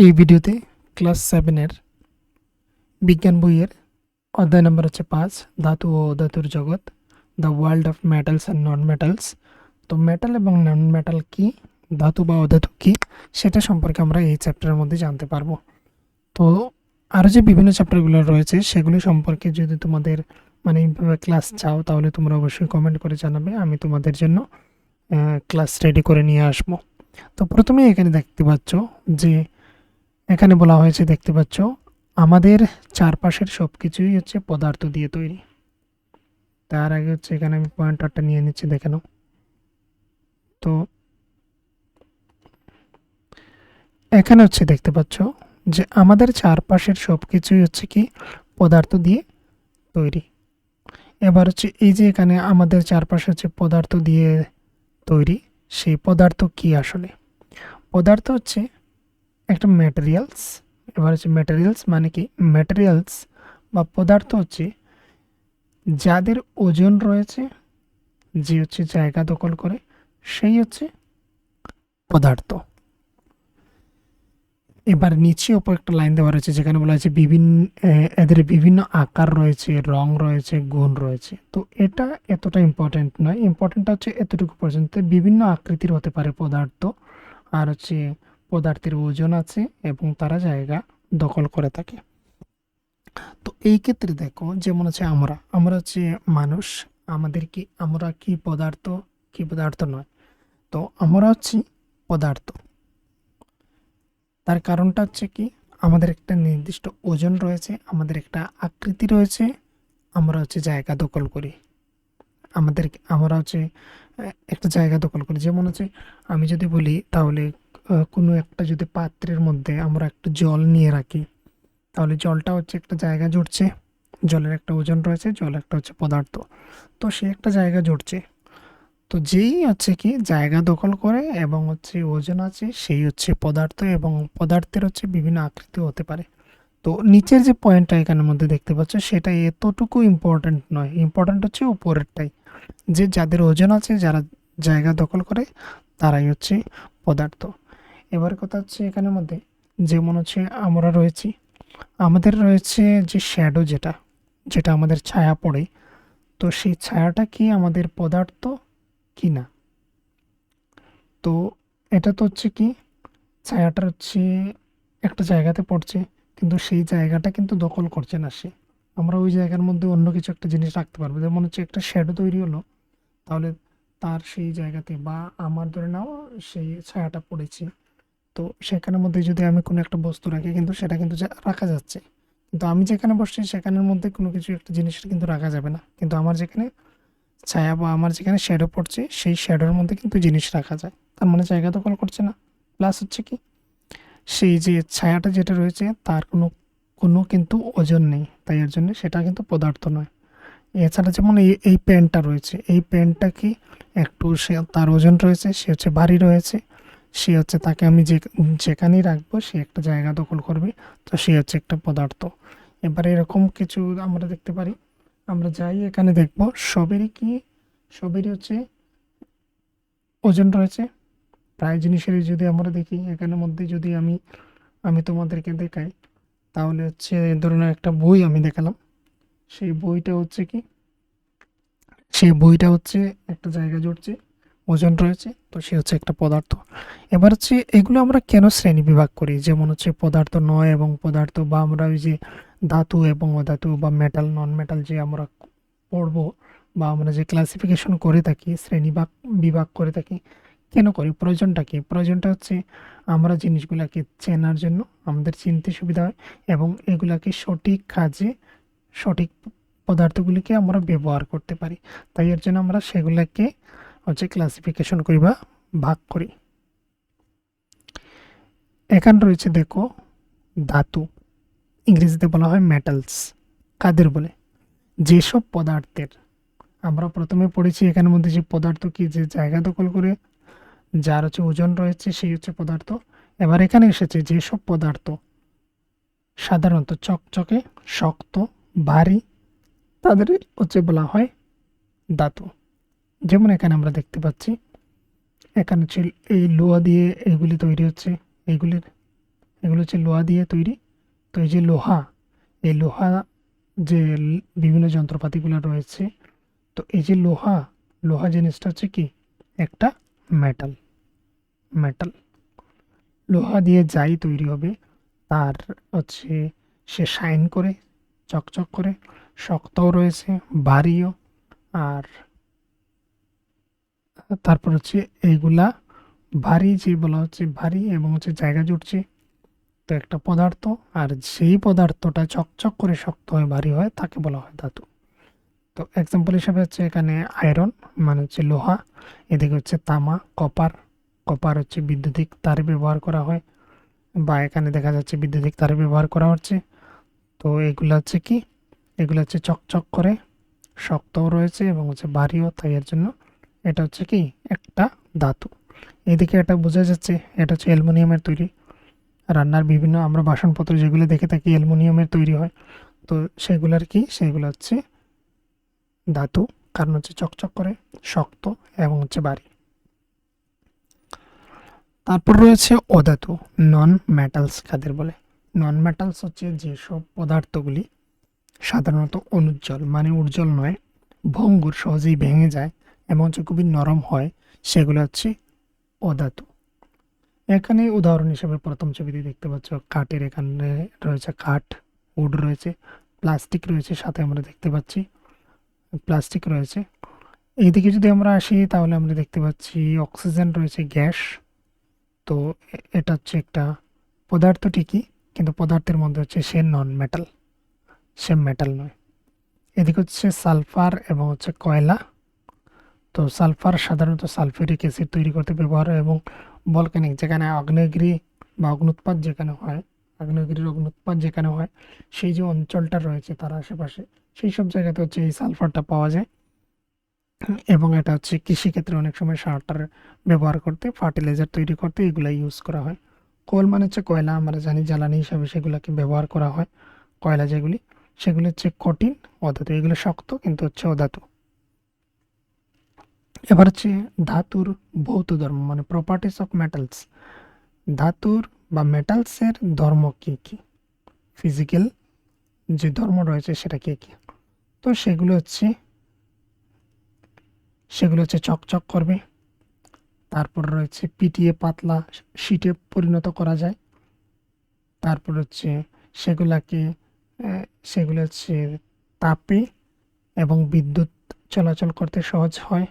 এই ভিডিওতে ক্লাস 7-এর বিজ্ঞান বইয়ের অধ্যায় নম্বর হচ্ছে 5, ধাতু ও অধাতুর জগৎ, the world of metals and non metals. তো মেটাল এবং নন মেটাল কি, ধাতু বা অধাতু কি, সেটা সম্পর্কে আমরা এই চ্যাপ্টারের মধ্যে জানতে পারবো। তো আরও যে বিভিন্ন চ্যাপ্টারগুলো রয়েছে সেগুলি সম্পর্কে যদি তোমাদের এইভাবে ক্লাস চাও তাহলে তোমরা অবশ্যই কমেন্ট করে জানাবে, আমি তোমাদের জন্য ক্লাস রেডি করে নিয়ে আসবো। তো প্রথমে এখানে দেখতে পাচ্ছ যে এখানে বলা হয়েছে, দেখতে পাচ্ছ আমাদের চারপাশের সব কিছুই হচ্ছে পদার্থ দিয়ে তৈরি। তার আগে হচ্ছে এখানে আমি পয়েন্টারটা নিয়ে নিচ্ছি, দেখে নাও। তো এখানে হচ্ছে দেখতে পাচ্ছ যে আমাদের চারপাশের সব কিছুই হচ্ছে কি পদার্থ দিয়ে তৈরি। এবার হচ্ছে এই যে এখানে আমাদের চারপাশে হচ্ছে পদার্থ দিয়ে তৈরি, সেই পদার্থ কি আসলে? পদার্থ হচ্ছে একটা ম্যাটেরিয়ালস। এবার হচ্ছে ম্যাটেরিয়ালস মানে কি? ম্যাটেরিয়ালস বা পদার্থ হচ্ছে যাদের ওজন রয়েছে, যে হচ্ছে জায়গা দখল করে, সেই হচ্ছে পদার্থ। এবার নিচে ওপর একটা লাইন দেওয়া রয়েছে যেখানে বলা হয়েছে এদের বিভিন্ন আকার রয়েছে, রং রয়েছে, গুণ রয়েছে। তো এটা এতটা ইম্পর্টেন্ট নয়, ইম্পর্টেন্টটা হচ্ছে এতটুকু পর্যন্ত। বিভিন্ন আকৃতির হতে পারে পদার্থ, আর হচ্ছে পদার্থের ওজন আছে এবং তারা জায়গা দখল করে থাকে। তো এই ক্ষেত্রে দেখো, যেমন হচ্ছে আমরা হচ্ছে মানুষ, আমরা কি পদার্থ, কি পদার্থ নয়? তো আমরা হচ্ছি পদার্থ। তার কারণটা হচ্ছে কি, আমাদের একটা নির্দিষ্ট ওজন রয়েছে, আমাদের একটা আকৃতি রয়েছে, আমরা হচ্ছে জায়গা দখল করি। আমরা হচ্ছে একটা জায়গা দখল করি। যেমন হচ্ছে আমি যদি বলি তাহলে কোনো একটা যদি পাত্রের মধ্যে আমরা একটু জল নিয়ে রাখি, তাহলে জলটা হচ্ছে একটা জায়গা জুড়ছে, জলের একটা ওজন রয়েছে, জল একটা হচ্ছে পদার্থ। তো সে একটা জায়গা জুড়ছে। তো যেই হচ্ছে কি জায়গা দখল করে এবং হচ্ছে ওজন আছে, সেই হচ্ছে পদার্থ, এবং পদার্থের হচ্ছে বিভিন্ন আকৃতি হতে পারে। তো নিচের যে পয়েন্টটা এখানের মধ্যে দেখতে পাচ্ছ সেটা এতটুকু ইম্পর্ট্যান্ট নয়, ইম্পর্ট্যান্ট হচ্ছে উপরেরটাই, যে যাদের ওজন আছে, যারা জায়গা দখল করে, তারাই হচ্ছে পদার্থ। এবার কথা হচ্ছে এখানের মধ্যে, যেমন হচ্ছে আমরা রয়েছি, আমাদের রয়েছে যে শ্যাডো, যেটা যেটা আমাদের ছায়া পড়ে, তো সেই ছায়াটা কি আমাদের পদার্থ কি না? তো এটা তো হচ্ছে কি, ছায়াটা হচ্ছে একটা জায়গাতে পড়ছে, কিন্তু সেই জায়গাটা কিন্তু দখল করছে না সে। আমরা ওই জায়গার মধ্যে অন্য কিছু একটা জিনিস রাখতে পারবো, যেমন হচ্ছে একটা শ্যাডো তৈরি হলো, তাহলে তার সেই জায়গাতে, বা আমার ধরে নাও সেই ছায়াটা পড়েছে, তো সেখানের মধ্যে যদি আমি কোনো একটা বস্তু রাখি, কিন্তু সেটা কিন্তু রাখা যাচ্ছে। কিন্তু আমি যেখানে বসছি সেখানের মধ্যে কোনো কিছু একটা জিনিস কিন্তু রাখা যাবে না, কিন্তু আমার যেখানে ছায়া বা আমার যেখানে শ্যাডো পড়ছে সেই শ্যাডোর মধ্যে কিন্তু জিনিস রাখা যায়। তার মানে জায়গা দখল করছে না। প্লাস হচ্ছে কি, সেই যে ছায়াটা যেটা রয়েছে তার কোনো কোনো কিন্তু ওজন নেই, তাই এর জন্য সেটা কিন্তু পদার্থ নয়। এছাড়া যেমন এই পেনটা রয়েছে, এই পেনটা কি একটু, সে তার ওজন রয়েছে, সে হচ্ছে ভারী রয়েছে, সে হচ্ছে তাকে আমি যেখানেই রাখবো সে একটা জায়গা দখল করবে, তো সে হচ্ছে একটা পদার্থ। এবারে এরকম কিছু আমরা দেখতে পারি, আমরা যাই এখানে দেখবো সবেরই হচ্ছে ওজন রয়েছে। প্রায় জিনিসেরই যদি আমরা দেখি, এখানের মধ্যে যদি আমি আমি তোমাদেরকে দেখাই, তাহলে হচ্ছে ধরুন একটা বই আমি দেখালাম, সেই বইটা হচ্ছে কি, সেই বইটা হচ্ছে একটা জায়গা জুড়ছে, ওজন রয়েছে, তো সে হচ্ছে একটা পদার্থ। এবার হচ্ছে এগুলো আমরা কেন শ্রেণী বিভাগ করি, যেমন হচ্ছে পদার্থ নয় এবং পদার্থ, বা আমরা ওই যে ধাতু এবং অধাতু, বা মেটাল নন মেটাল যে আমরা পড়বো, বা আমরা যে ক্লাসিফিকেশন করে থাকি, বিভাগ করে থাকি, কেন করি? প্রয়োজনটা কি? প্রয়োজনটা হচ্ছে আমরা জিনিসগুলোকে চেনার জন্য, আমাদের চিনতে সুবিধা হয়, এবং এগুলাকে সঠিক কাজে, সঠিক পদার্থগুলিকে আমরা ব্যবহার করতে পারি। তাই এর জন্য আমরা সেগুলোকে হচ্ছে ক্লাসিফিকেশন করি বা ভাগ করি। এখানে রয়েছে দেখো ধাতু, ইংরেজিতে বলা হয় মেটালস। কাদের বলে? যেসব পদার্থের, আমরা প্রথমে পড়েছি এখানের মধ্যে যে পদার্থ কি, যে জায়গা দখল করে, যার হচ্ছে ওজন রয়েছে, সেই হচ্ছে পদার্থ। এবার এখানে এসেছে যেসব পদার্থ সাধারণত চকচকে, শক্ত, ভারী, তাদের হচ্ছে বলা হয় ধাতু। যেমন এখানে আমরা দেখতে পাচ্ছি, এখানে হচ্ছে এই লোহা দিয়ে এগুলি তৈরি হচ্ছে, এইগুলির এগুলো হচ্ছে লোহা দিয়ে তৈরি। তো এই যে লোহা, এই লোহা যে বিভিন্ন যন্ত্রপাতিগুলো রয়েছে, তো এই যে লোহা, লোহা জিনিসটা হচ্ছে কি একটা মেটাল। মেটাল লোহা দিয়ে যাই তৈরি হবে তার হচ্ছে সে শাইন করে, চকচক করে, শক্তও রয়েছে, ভারীও। আর তারপর হচ্ছে এইগুলা ভারী, যে বলা হচ্ছে ভারী এবং হচ্ছে জায়গা জুড়ছে, তো একটা পদার্থ, আর যেই পদার্থটা চকচক করে শক্ত হয়, ভারী হয়, তাকে বলা হয় ধাতু। তো এক্সাম্পল হিসেবে হচ্ছে এখানে আয়রন মানে হচ্ছে লোহা, এদিকে হচ্ছে তামা, কপার। কপার হচ্ছে বৈদ্যুতিক তারে ব্যবহার করা হয়, বা এখানে দেখা যাচ্ছে বৈদ্যুতিক তারে ব্যবহার করা হচ্ছে। তো এগুলো হচ্ছে কি, এগুলো হচ্ছে চকচক করে, শক্তও রয়েছে এবং হচ্ছে ভারীও, তাই এর জন্য এটা হচ্ছে কি একটা ধাতু। এদিকে এটা বোঝা যাচ্ছে এটা হচ্ছে অ্যালুমিনিয়ামের তৈরি। রান্নার বিভিন্ন আমরা বাসনপত্র যেগুলো দেখে থাকি অ্যালুমিনিয়ামের তৈরি হয়, তো সেগুলোর কি, সেগুলো হচ্ছে ধাতু, কারণ হচ্ছে চকচক করে, শক্ত এবং হচ্ছে ভারী। তারপর রয়েছে অধাতু, নন মেটালস কাদের বলে? নন মেটালস হচ্ছে যেসব পদার্থগুলি সাধারণত অনুজ্জ্বল মানে উজ্জ্বল নয়, ভঙ্গুর, সহজেই ভেঙে যায় এবং হচ্ছে খুবই নরম হয়, সেগুলো হচ্ছে অধাতু। এখানে উদাহরণ হিসেবে প্রথম ছবিতে দেখতে পাচ্ছ কাঠের, এখানে রয়েছে কাঠ, উড রয়েছে, প্লাস্টিক রয়েছে, সাথে আমরা দেখতে পাচ্ছি প্লাস্টিক রয়েছে। এইদিকে যদি আমরা আসি তাহলে আমরা দেখতে পাচ্ছি অক্সিজেন রয়েছে, গ্যাস। তো এটা হচ্ছে একটা পদার্থ ঠিকই, কিন্তু পদার্থের মধ্যে হচ্ছে সে নন মেটাল, সে মেটাল নয়। এদিকে হচ্ছে সালফার এবং হচ্ছে কয়লা। তো সালফার সাধারণত সালফিউরিক অ্যাসিড তৈরি করতে ব্যবহার হয়, এবং ভলক্যানিক, যেখানে আগ্নেয়গিরি বা অগ্নুৎপাত যেখানে হয়, আগ্নেয়গিরির অগ্নুৎপাত যেখানে হয়, সেই যে অঞ্চলটা রয়েছে তার আশেপাশে, সেই সব জায়গাতে হচ্ছে এই সালফারটা পাওয়া যায়। এবং এটা হচ্ছে কৃষিক্ষেত্রে অনেক সময় সারটার ব্যবহার করতে, ফার্টিলাইজার তৈরি করতে এগুলা ইউজ করা হয়। কোল মানে হচ্ছে কয়লা, আমরা জানি জ্বালানি হিসাবে সেগুলোকে ব্যবহার করা হয়। কয়লা যেগুলি, সেগুলো হচ্ছে কঠিন অধাতু, এগুলো শক্ত কিন্তু হচ্ছে অধাতু। এবার হচ্ছে ধাতুর ভৌত ধর্ম মানে প্রপার্টিস অফ মেটালস। ধাতুর বা মেটালসের ধর্ম কি কি, ফিজিক্যাল যে ধর্ম রয়েছে সেটা কি কি? তো সেগুলো হচ্ছে চকচক করবে, তারপর রয়েছে পিটিয়ে পাতলা শীটে পরিণত করা যায়, তারপর হচ্ছে সেগুলাকে সেগুলো হচ্ছে তাপে এবং বিদ্যুৎ চলাচল করতে সহজ হয়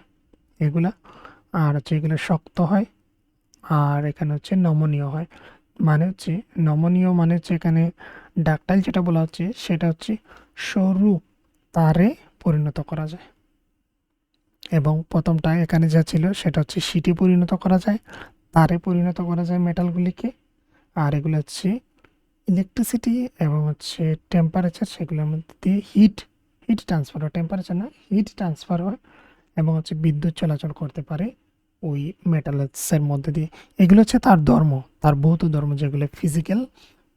এগুলা, আর হচ্ছে এগুলো শক্ত হয়, আর এখানে হচ্ছে নমনীয় হয়। মানে হচ্ছে নমনীয় মানে হচ্ছে এখানে ডাকটাইল যেটা বলা হচ্ছে সেটা হচ্ছে সরু তারে পরিণত করা যায়, এবং প্রথমটা এখানে যা ছিল সেটা হচ্ছে শীটে পরিণত করা যায়, তারে পরিণত করা যায় মেটালগুলিকে। আর এগুলো হচ্ছে ইলেকট্রিসিটি এবং হচ্ছে টেম্পারেচার, সেগুলোর মধ্যে দিয়ে হিট হিট ট্রান্সফার হয়, টেম্পারেচার না, হিট ট্রান্সফার হয়, এবং হচ্ছে বিদ্যুৎ চলাচল করতে পারে ওই মেটালসের মধ্যে দিয়ে। এগুলো হচ্ছে তার ধর্ম, তার ভৌত ধর্ম, যেগুলো ফিজিক্যাল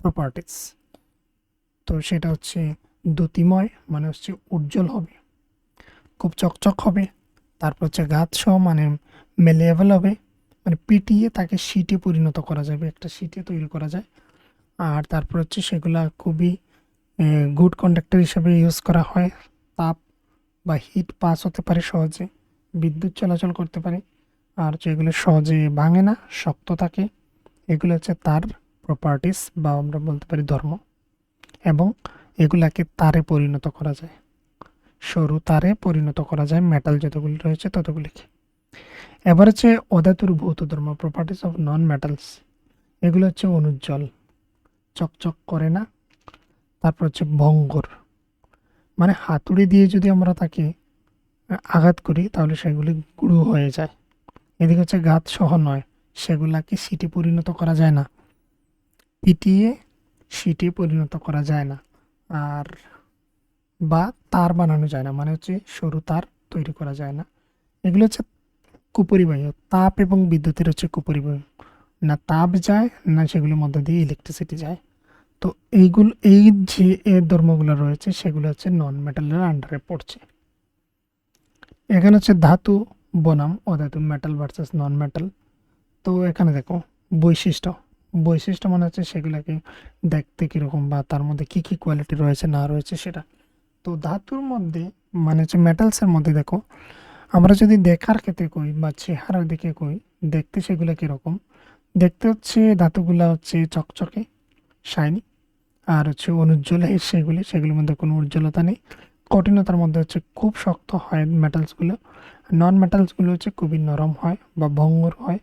প্রপার্টিস। তো সেটা হচ্ছে দ্যুতিময় মানে হচ্ছে উজ্জ্বল হবে, খুব চকচক হবে। তারপর হচ্ছে গাছসহ মানে মেলেবল হবে, মানে পিটিয়ে তাকে শীটে পরিণত করা যাবে, একটা শীটে তৈরি করা যায়। আর তারপর হচ্ছে সেগুলা খুবই গুড কন্ডাক্টর হিসেবে ইউজ করা হয়, তাপ বা হিট পাস হতে পারে সহজে, বিদ্যুৎ চলাচল করতে পারে, আর যেগুলো সহজে ভাঙে না, শক্ত থাকে। এগুলো হচ্ছে তার প্রপার্টিস বা আমরা বলতে পারি ধর্ম। এবং এগুলাকে তারে পরিণত করা যায়, সরু তারে পরিণত করা যায় মেটাল যতগুলি রয়েছে ততগুলিকে। এবার হচ্ছে অধাতুর ভৌত ধর্ম, প্রপার্টিস অফ নন মেটালস। এগুলো হচ্ছে অনুজ্জ্বল, চকচক করে না। তারপর হচ্ছে ভঙ্গুর, মানে হাতুড়ি দিয়ে যদি আমরা তাকে আঘাত করি তাহলে সেগুলি গুঁড়ো হয়ে যায়। এদিকে হচ্ছে গাছ সহ নয়, সেগুলাকে শীটে পরিণত করা যায় না, পিটিয়ে শীটে পরিণত করা যায় না। আর বা তার বানানো যায় না, মানে হচ্ছে সরু তার তৈরি করা যায় না। এগুলো হচ্ছে কুপরিবাহী, তাপ এবং বিদ্যুতের হচ্ছে কুপরিবাহী, না তাপ যায় না সেগুলোর মধ্যে দিয়ে ইলেকট্রিসিটি যায়। তো এই যে ধর্মগুলো রয়েছে সেগুলো হচ্ছে নন মেটালের আন্ডারে পড়ছে। এখানে হচ্ছে ধাতু বনাম অধাতু, মেটাল ভার্সেস নন মেটাল। তো এখানে দেখো বৈশিষ্ট্য, বৈশিষ্ট্য মানে হচ্ছে সেগুলোকে দেখতে কীরকম বা তার মধ্যে কী কী কোয়ালিটি রয়েছে না রয়েছে সেটা। তো ধাতুর মধ্যে মানে হচ্ছে মেটালসের মধ্যে দেখো, আমরা যদি দেখার ক্ষেত্রে কই বা চেহারার দিকে কই, দেখতে সেগুলো কীরকম, দেখতে হচ্ছে ধাতুগুলা হচ্ছে চকচকে, শাইনি, আর হচ্ছে অনুজ্জ্বল সেগুলির মধ্যে কোনো উজ্জ্বলতা নেই। কঠিনতার মধ্যে হচ্ছে খুব শক্ত হয় মেটালসগুলো, নন মেটালসগুলো হচ্ছে খুবই নরম হয় বা ভঙ্গুর হয়।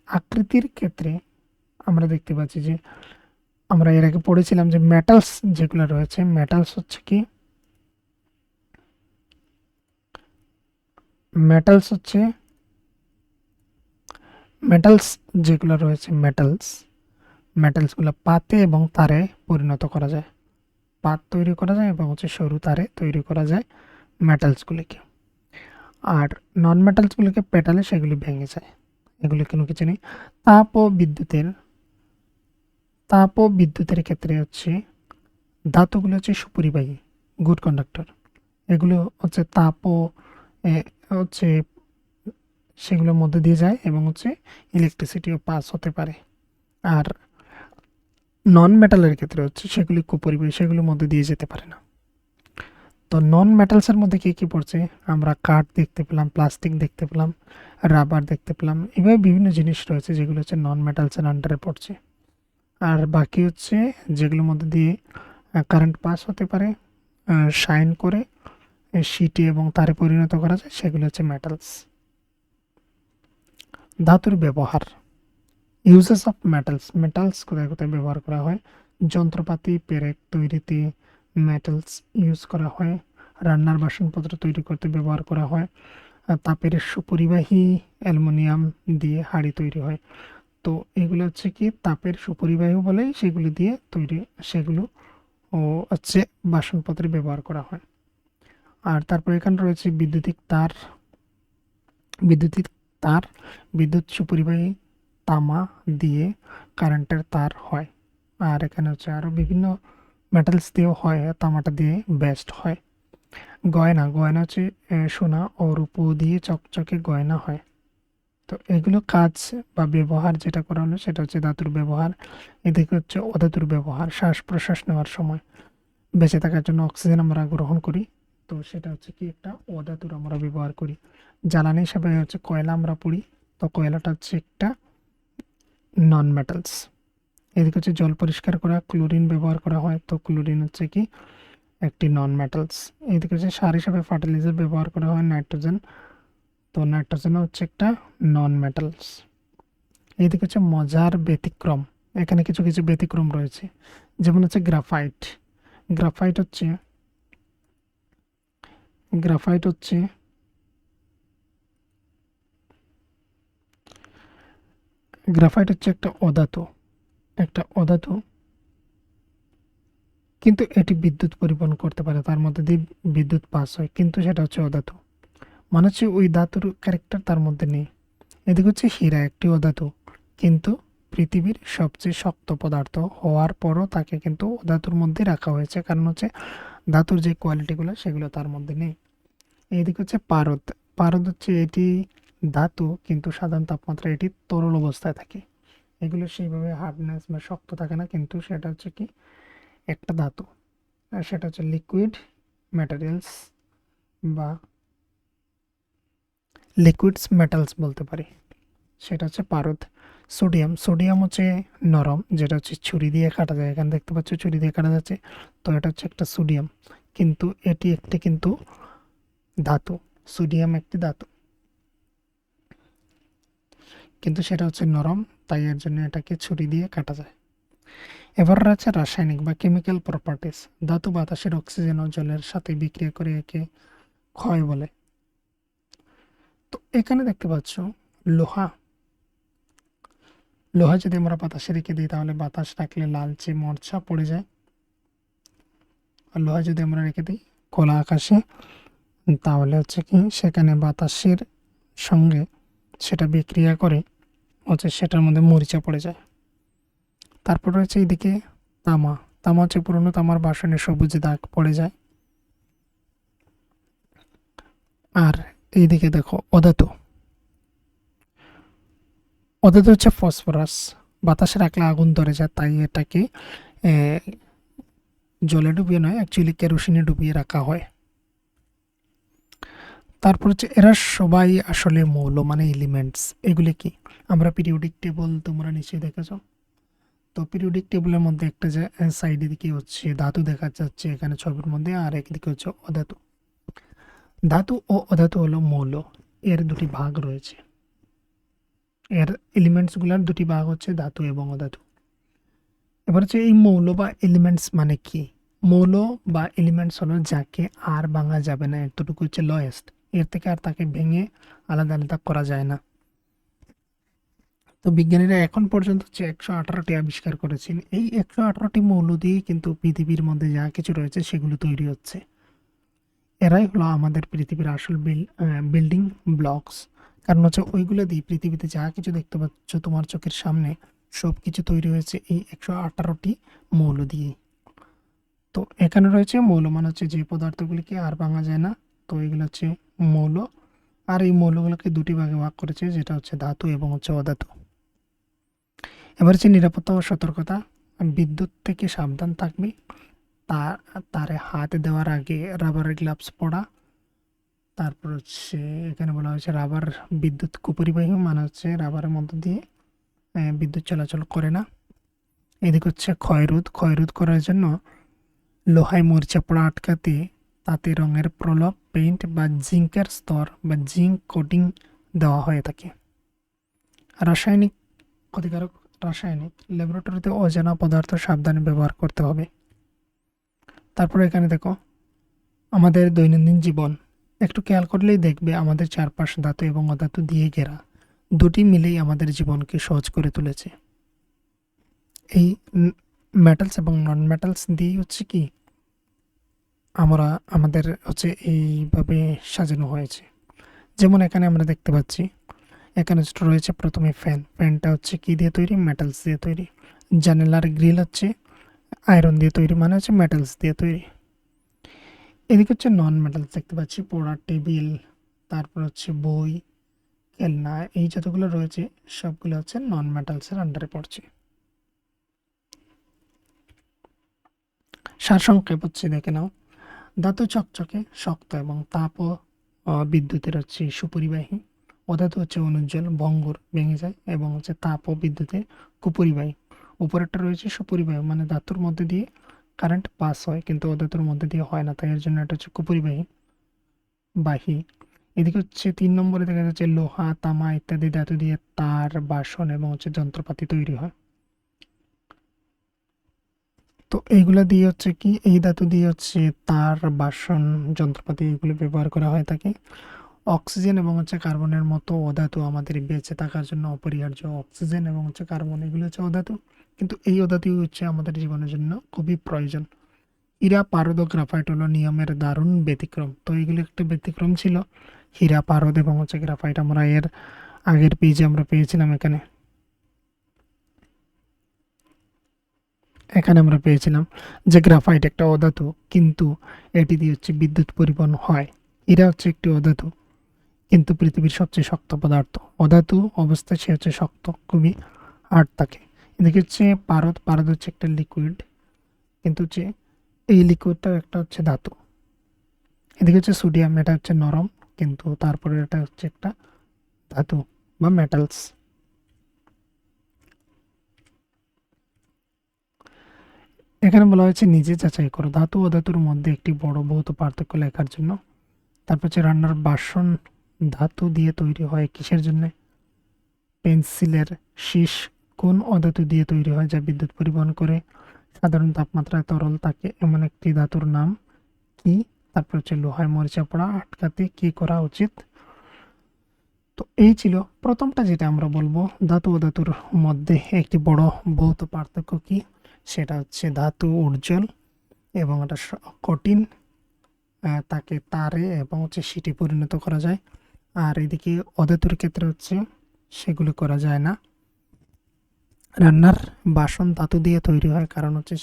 আকৃতির ক্ষেত্রে আমরা দেখতে পাচ্ছি যে আমরা এর আগে পড়েছিলাম যে মেটালস যেগুলো রয়েছে, মেটালস হচ্ছে কি, মেটালস হচ্ছে মেটালস যেগুলো রয়েছে, মেটালসগুলো পাতে এবং তারে পরিণত করা যায়, পাত তৈরি করা যায় এবং হচ্ছে সরু তারে তৈরি করা যায় মেটালসগুলিকে। আর নন মেটালসগুলিকে পেটালে সেগুলি ভেঙে যায়, এগুলি কোনো কিছু নেই। তাপ ও বিদ্যুতের ক্ষেত্রে হচ্ছে ধাতুগুলো হচ্ছে সুপরিবাহী, গুড কন্ডাক্টর। এগুলো হচ্ছে তাপ ও এ, হচ্ছে সেগুলোর মধ্যে দিয়ে যায় এবং হচ্ছে ইলেকট্রিসিটিও পাস হতে পারে। আর নন মেটালের ক্ষেত্রে হচ্ছে সেগুলি কুপরিবাহী, সেগুলোর মধ্যে দিয়ে যেতে পারে না। তো নন মেটালসের মধ্যে কী কী পড়ছে, আমরা কাঠ দেখতে পেলাম, প্লাস্টিক দেখতে পেলাম, রাবার দেখতে পেলাম, এভাবে বিভিন্ন জিনিস রয়েছে যেগুলো হচ্ছে নন মেটালসের আন্ডারে পড়ছে। আর বাকি হচ্ছে যেগুলোর মধ্যে দিয়ে কারেন্ট পাস হতে পারে, শাইন করে শিটে এবং তারে পরিণত করা যায়, সেগুলো হচ্ছে মেটালস। ধাতুর ব্যবহার, ইউজেস অফ মেটালস কোথায় কোথায় ব্যবহার করা হয়, যন্ত্রপাতি পেরেক তৈরিতে মেটালস ইউজ করা হয়, রান্নার বাসনপত্র তৈরি করতে ব্যবহার করা হয়, তাপের সুপরিবাহী অ্যালুমিনিয়াম দিয়ে হাঁড়ি তৈরি হয়। তো এগুলো হচ্ছে কি তাপের সুপরিবাহী বলেই সেগুলো দিয়ে তৈরি, সেগুলো ও হচ্ছে বাসনপত্রে ব্যবহার করা হয়। আর তারপর এখানে রয়েছে বৈদ্যুতিক তার, বিদ্যুৎ সুপরিবাহী তামা দিয়ে কারেন্টের তার হয়। আর এখানে হচ্ছে আরও বিভিন্ন মেটালস দিয়েও হয়, তামাটা দিয়ে বেস্ট হয়। গয়না হচ্ছে সোনা ও রূপো দিয়ে চকচকে গয়না হয়। তো এগুলো কাজ বা ব্যবহার যেটা করা হলো সেটা হচ্ছে ধাতুর ব্যবহার। এদিকে হচ্ছে অধাতুর ব্যবহার, শ্বাস প্রশ্বাস নেওয়ার সময় বেঁচে থাকার জন্য অক্সিজেন আমরা গ্রহণ করি, তো সেটা হচ্ছে কি একটা অধাতুর আমরা ব্যবহার করি। জ্বালানি হিসাবে হচ্ছে কয়লা আমরা পুড়ি, তো কয়লাটা হচ্ছে একটা নন মেটালস। এদিকে হচ্ছে জল পরিষ্কার করা, ক্লোরিন ব্যবহার করা হয়, তো ক্লোরিন হচ্ছে কি একটি নন মেটালস। এদিকে হচ্ছে সার হিসাবে ফার্টিলাইজার ব্যবহার করা হয় নাইট্রোজেন, তো নাইট্রোজেনও হচ্ছে একটা নন মেটালস। এদিকে হচ্ছে মজার ব্যতিক্রম, এখানে কিছু কিছু ব্যতিক্রম রয়েছে, যেমন হচ্ছে গ্রাফাইট। গ্রাফাইট হচ্ছে গ্রাফাইট হচ্ছে গ্রাফাইট হচ্ছে একটা অধাতু, কিন্তু এটি বিদ্যুৎ পরিবহন করতে পারে, তার মধ্যে দিয়ে বিদ্যুৎ পাস হয়, কিন্তু সেটা হচ্ছে অধাতু, মানে হচ্ছে ওই ধাতুর ক্যারেক্টার তার মধ্যে নেই। এদিকে হচ্ছে হীরা একটি অধাতু, কিন্তু পৃথিবীর সবচেয়ে শক্ত পদার্থ হওয়ার পরও তাকে কিন্তু অধাতুর মধ্যে রাখা হয়েছে, কারণ হচ্ছে ধাতুর যে কোয়ালিটিগুলো সেগুলো তার মধ্যে নেই। এইদিকে হচ্ছে পারদ। পারদ হচ্ছে এটি ধাতু, কিন্তু সাধারণ তাপমাত্রায় এটি তরল অবস্থায় থাকে, এগুলো সেইভাবে হার্ডনেস বা শক্ত থাকে না, কিন্তু সেটা হচ্ছে কি একটা ধাতু, আর সেটা হচ্ছে লিকুইড ম্যাটেরিয়ালস বা লিকুইডস মেটালস বলতে পারি, সেটা হচ্ছে পারদ। সোডিয়াম হচ্ছে নরম, যেটা হচ্ছে ছুরি দিয়ে কাটা যায়, এখানে দেখতে পাচ্ছ ছুরি দিয়ে কাটা যাচ্ছে, তো এটা হচ্ছে একটা সোডিয়াম, কিন্তু এটি একটি কিন্তু ধাতু, সোডিয়াম একটি ধাতু, কিন্তু সেটা হচ্ছে নরম, তাই এর জন্য এটাকে ছুরি দিয়ে কাটা যায়। এবার রয়েছে রাসায়নিক বা কেমিক্যাল প্রপার্টিস। ধাতু বাতাসের অক্সিজেন ও জলের সাথে বিক্রিয়া করে একে ক্ষয় বলে। তো এখানে দেখতে পাচ্ছ লোহা, যদি আমরা বাতাসে রেখে দিই তাহলে বাতাস রাখলে লালচে মরচা পড়ে যায়, আর লোহা যদি আমরা রেখে দিই খোলা আকাশে তাহলে হচ্ছে কি সেখানে বাতাসের সঙ্গে সেটা বিক্রিয়া করে হচ্ছে সেটার মধ্যে মরিচা পড়ে যায়। তারপর রয়েছে এইদিকে তামা। হচ্ছে পুরনো তামার বাসনে সবুজ দাগ পড়ে যায়। আর এইদিকে দেখো অধাতু হচ্ছে ফসফরাস, বাতাসে রাখলে আগুন ধরে যায়, তাই এটাকে জলে ডুবিয়ে নয়, অ্যাকচুয়ালি কেরোসিনে ডুবিয়ে রাখা হয়। তারপর হচ্ছে এরা সবাই আসলে মৌল মানে এলিমেন্টস। এগুলি কি? আমরা পিরিয়ডিক টেবল তোমরা নিশ্চয়ই দেখেছ। তো পিরিয়ডিক টেবলের মধ্যে একটা যে সাইডের দিকে হচ্ছে ধাতু দেখা যাচ্ছে এখানে ছবির মধ্যে, আর একদিকে হচ্ছে অধাতু। ধাতু ও অধাতু হলো মৌল। এর দুটি ভাগ রয়েছে। এর এলিমেন্টসগুলোর দুটি ভাগ হচ্ছে ধাতু এবং অধাতু। এবার হচ্ছে এই মৌল বা এলিমেন্টস মানে কি? মৌল বা এলিমেন্টস হলো যাকে আর ভাঙা যাবে না, এতটুকু হচ্ছে লয়েস্ট। এর থেকে আর তাকে ভেঙে আলাদা আলাদা করা যায় না। তো বিজ্ঞানীরা এখন পর্যন্ত হচ্ছে 118টি আবিষ্কার করেছেন। এই 118টি মৌল দিয়েই কিন্তু পৃথিবীর মধ্যে যা কিছু রয়েছে সেগুলো তৈরি হচ্ছে। এরাই হলো আমাদের পৃথিবীর আসল বিল্ডিং ব্লকস। কারণ হচ্ছে ওইগুলো দিয়ে পৃথিবীতে যা কিছু দেখতে পাচ্ছ তোমার চোখের সামনে, সব কিছু তৈরি হয়েছে এই 118টি মৌল দিয়ে। তো এখানে রয়েছে মৌল মানে হচ্ছে যে পদার্থগুলিকে আর ভাঙা যায় না, তো এগুলো হচ্ছে মৌল। আর এই মৌলগুলোকে দুটি ভাগে ভাগ করেছে, যেটা হচ্ছে ধাতু এবং হচ্ছে অধাতু। এবার হচ্ছে নিরাপত্তা ও সতর্কতা। বিদ্যুৎ থেকে সাবধান থাকবে। তারে হাত দেওয়ার আগে রাবারের গ্লাভস পরা। তারপর হচ্ছে এখানে বলা হয়েছে রাবার বিদ্যুৎ কুপরিবাহী, মানে হচ্ছে রাবারের মধ্য দিয়ে বিদ্যুৎ চলাচল করে না। এদিকে হচ্ছে ক্ষয়রোধ করার জন্য লোহায় মরিচা পড়া আটকাতে তাতে রঙের প্রলেপ, পেইন্ট বা জিঙ্কের স্তর বা জিঙ্ক কোটিং দেওয়া হয়ে থাকে। রাসায়নিক ক্ষতিকারক রাসায়নিক ল্যাবরেটরিতে অজানা পদার্থ সাবধানে ব্যবহার করতে হবে। তারপরে এখানে দেখো আমাদের দৈনন্দিন জীবন একটু খেয়াল করলেই দেখবে আমাদের চারপাশ ধাতু এবং অধাতু দিয়ে ঘেরা। দুটি মিলেই আমাদের জীবনকে সহজ করে তুলেছে। এই মেটালস এবং নন মেটালস দিয়ে হচ্ছে কি আমরা আমাদের হচ্ছে এইভাবে সাজানো হয়েছে। যেমন এখানে আমরা দেখতে পাচ্ছি এখানে রয়েছে প্রথমে ফ্যানটা হচ্ছে কি দিয়ে তৈরি? মেটালস দিয়ে তৈরি। জানালার গ্রিল হচ্ছে আয়রন দিয়ে তৈরি, মানে হচ্ছে মেটালস দিয়ে তৈরি। এদিকে হচ্ছে নন মেটালস দেখতে পাচ্ছি, পড়ার টেবিল, তারপর হচ্ছে বই, খেলনা, এই যতগুলো রয়েছে সবগুলো হচ্ছে নন মেটালসের আন্ডারে পড়ছে। সারসংক্ষেপ হচ্ছে দেখে নাও, ধাতু চকচকে শক্ত এবং তাপ ও বিদ্যুতের হচ্ছে সুপরিবাহী। অধাতু হচ্ছে অনুজ্জ্বল, ভঙ্গুর, ভেঙে যায় এবং হচ্ছে তাপ ও বিদ্যুতের কুপরিবাহী। উপরেরটা রয়েছে সুপরিবাহী, মানে ধাতুর মধ্যে দিয়ে কারেন্ট পাস হয় কিন্তু অধাতুর মধ্যে দিয়ে হয় না, তাই এর জন্য এটা হচ্ছে কুপরিবাহী বাহী। এদিকে হচ্ছে 3 নম্বরে দেখা যাচ্ছে লোহা, তামা ইত্যাদি ধাতু দিয়ে তার, বাসন এবং হচ্ছে যন্ত্রপাতি তৈরি হয়। তো এইগুলা দিয়ে হচ্ছে কি এই ধাতু দিয়ে হচ্ছে তার, বাসন, যন্ত্রপাতি এগুলো ব্যবহার করা হয়ে থাকে। অক্সিজেন এবং হচ্ছে কার্বনের মতো অধাতু আমাদের বেঁচে থাকার জন্য অপরিহার্য। অক্সিজেন এবং হচ্ছে কার্বন এগুলো হচ্ছে অধাতু, কিন্তু এই অধাতু হচ্ছে আমাদের জীবনের জন্য খুবই প্রয়োজন। হীরা, পারদ ও গ্রাফাইট হলো নিয়মের দারুণ ব্যতিক্রম। তো এগুলো একটা ব্যতিক্রম ছিল, হীরা, পারদ এবং হচ্ছে গ্রাফাইট। আমরা এর আগের পেজে আমরা পেয়েছিলাম এখানে আমরা পেয়েছিলাম যে গ্রাফাইট একটা অধাতু, কিন্তু এটি দিয়ে হচ্ছে বিদ্যুৎ পরিবহন হয়। হীরা হচ্ছে একটি অধাতু, কিন্তু পৃথিবীর সবচেয়ে শক্ত পদার্থ। অধাতু অবস্থায় সে হচ্ছে শক্ত, খুবই হার্ড থাকে। এদিকে হচ্ছে পারদ হচ্ছে একটা লিকুইড, কিন্তু হচ্ছে এই লিকুইডটাও একটা হচ্ছে ধাতু। এদিকে হচ্ছে সোডিয়াম, এটা হচ্ছে নরম, কিন্তু তারপরে এটা হচ্ছে একটা ধাতু বা মেটালস। এখানে বলা হয়েছে নিজে যাচাই করো ধাতু ও ধাতুর মধ্যে একটি বড় ভৌত পার্থক্য লেখার জন্য। তারপর হচ্ছে রান্নার বাসন ধাতু দিয়ে তৈরি হয় কিসের জন্য? পেন্সিলের শীষ কোন অধাতু দিয়ে তৈরি হয় যা বিদ্যুৎ পরিবহন করে? সাধারণ তাপমাত্রায় তরল থাকে এমন একটি ধাতুর নাম কি? তারপর হচ্ছে লোহায় মরিচা পড়া আটকাতে কি করা উচিত? তো এই ছিল প্রথমটা, যেটা আমরা বলবো ধাতু ও ধাতুর মধ্যে একটি বড় ভৌত পার্থক্য কি, সেটা হচ্ছে ধাতু উজ্জ্বল এবং এটা কঠিন, তাকে তারে এবং হচ্ছে সিটি পরিণত করা যায়। আর এদিকে অধাতুর ক্ষেত্রে হচ্ছে সেগুলো করা যায় না। রান্নার বাসন ধাতু দিয়ে তৈরি হয়, কারণ হচ্ছে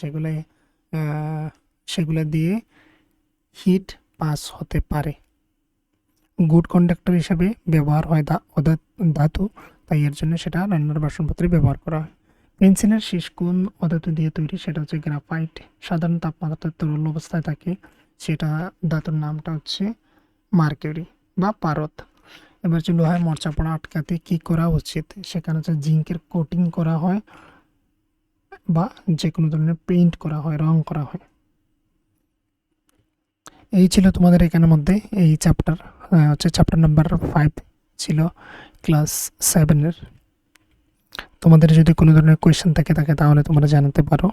সেগুলো দিয়ে হিট পাস হতে পারে। গুড কন্ডাক্টর হিসাবে ব্যবহার হয় ধাতু, তাই এর জন্য সেটা রান্নার বাসনপত্রে ব্যবহার করা হয়। পেন্সিলের শীষ কোন পদার্থ দিয়ে তৈরি? সেটা হচ্ছে গ্রাফাইট। সাধারণ তাপমাত্রায় তরল অবস্থায় থাকে, সেটা ধাতুর নামটা হচ্ছে মার্কিউরি বা পারদ। এবার হচ্ছে লোহায় মরচা পড়া আটকাতে কি করা উচিত? সেখানে হচ্ছে জিঙ্কের কোটিং করা হয় বা যে কোনো ধরনের পেইন্ট করা হয়, রং করা হয়। এই ছিল তোমাদের এখানের মধ্যে এই চ্যাপ্টার, হচ্ছে চ্যাপ্টার নাম্বার 5 ছিল ক্লাস 7-এর। তোমাদের যদি কোনো ধরনের কোয়েশ্চেন থাকে তাহলে তোমরা জানাতে পারো।